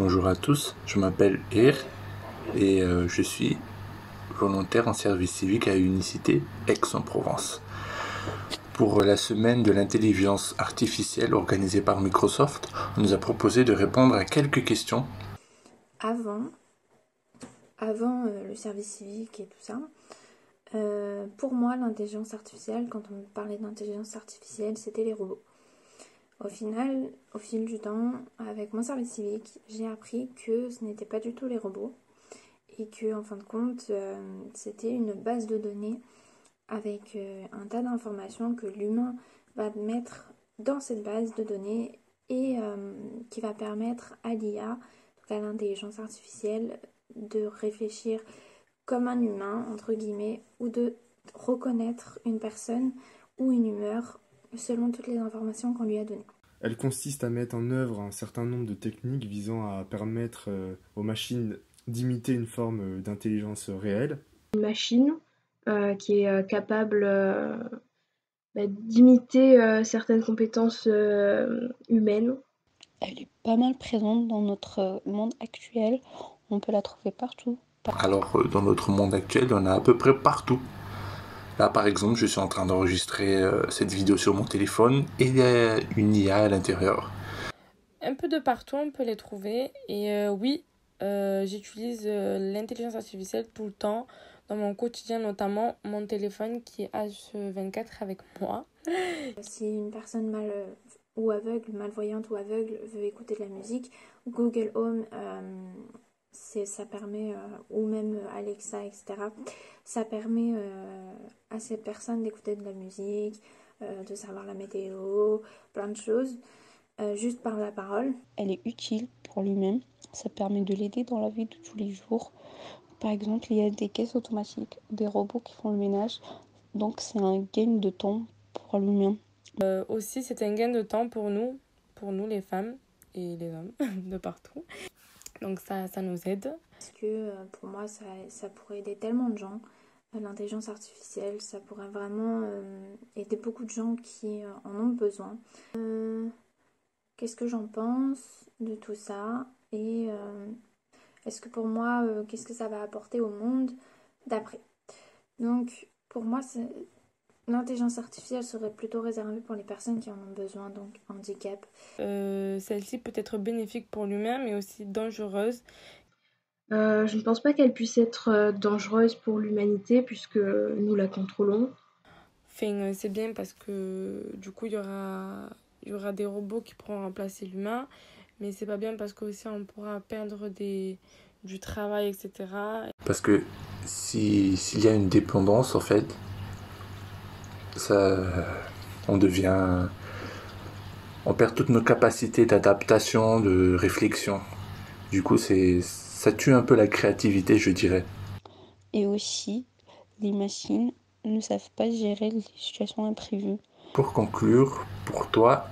Bonjour à tous, je m'appelle Ir et je suis volontaire en service civique à Unicité, Aix-en-Provence. Pour la semaine de l'intelligence artificielle organisée par Microsoft, on nous a proposé de répondre à quelques questions. Avant le service civique et tout ça, pour moi, l'intelligence artificielle, quand on parlait d'intelligence artificielle, c'était les robots. Au final, au fil du temps, avec mon service civique, j'ai appris que ce n'était pas du tout les robots et que, en fin de compte, c'était une base de données avec un tas d'informations que l'humain va mettre dans cette base de données et qui va permettre à l'IA, donc à l'intelligence artificielle, de réfléchir comme un humain, entre guillemets, ou de reconnaître une personne ou une humeur selon toutes les informations qu'on lui a données. Elle consiste à mettre en œuvre un certain nombre de techniques visant à permettre aux machines d'imiter une forme d'intelligence réelle. Une machine qui est capable d'imiter certaines compétences humaines. Elle est pas mal présente dans notre monde actuel, on peut la trouver partout. Alors dans notre monde actuel, il y en a à peu près partout. Là par exemple, je suis en train d'enregistrer cette vidéo sur mon téléphone et il y a une IA à l'intérieur. Un peu de partout, on peut les trouver. Et oui, j'utilise l'intelligence artificielle tout le temps dans mon quotidien, notamment mon téléphone qui est H24 avec moi. Si une personne malvoyante ou aveugle veut écouter de la musique, Google Home, ça permet, ou même Alexa, etc., ça permet à ces personnes d'écouter de la musique, de savoir la météo, plein de choses, juste par la parole. Elle est utile pour lui-même, ça permet de l'aider dans la vie de tous les jours. Par exemple, il y a des caisses automatiques, des robots qui font le ménage, donc c'est un gain de temps pour l'humain. Aussi, c'est un gain de temps pour nous les femmes et les hommes de partout. Donc ça nous aide. Parce que pour moi, ça pourrait aider tellement de gens. L'intelligence artificielle, ça pourrait vraiment aider beaucoup de gens qui en ont besoin. Qu'est-ce que j'en pense de tout ça? Et est-ce que pour moi, qu'est-ce que ça va apporter au monde d'après? Donc, pour moi, l'intelligence artificielle serait plutôt réservée pour les personnes qui en ont besoin, donc handicap. Celle-ci peut être bénéfique pour l'humain, mais aussi dangereuse. Je ne pense pas qu'elle puisse être dangereuse pour l'humanité puisque nous la contrôlons. Enfin, c'est bien parce que du coup, il y aura des robots qui pourront remplacer l'humain, mais c'est pas bien parce qu'aussi on pourra perdre du travail, etc. Parce que s'il y a une dépendance, en fait, on perd toutes nos capacités d'adaptation, de réflexion. Du coup, ça tue un peu la créativité, je dirais. Et aussi, les machines ne savent pas gérer les situations imprévues. Pour conclure, pour toi,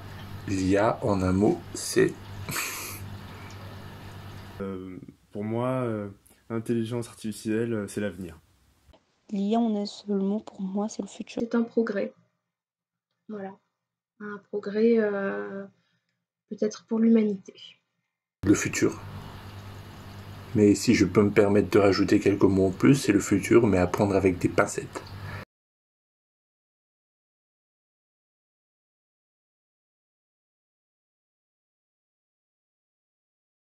l'IA, en un mot, c'est... Pour moi, l'intelligence artificielle, c'est l'avenir. L'IA en un seul mot, pour moi, c'est le futur. C'est un progrès. Voilà. Un progrès peut-être pour l'humanité. Le futur. Mais si je peux me permettre de rajouter quelques mots en plus, c'est le futur, mais à prendre avec des pincettes.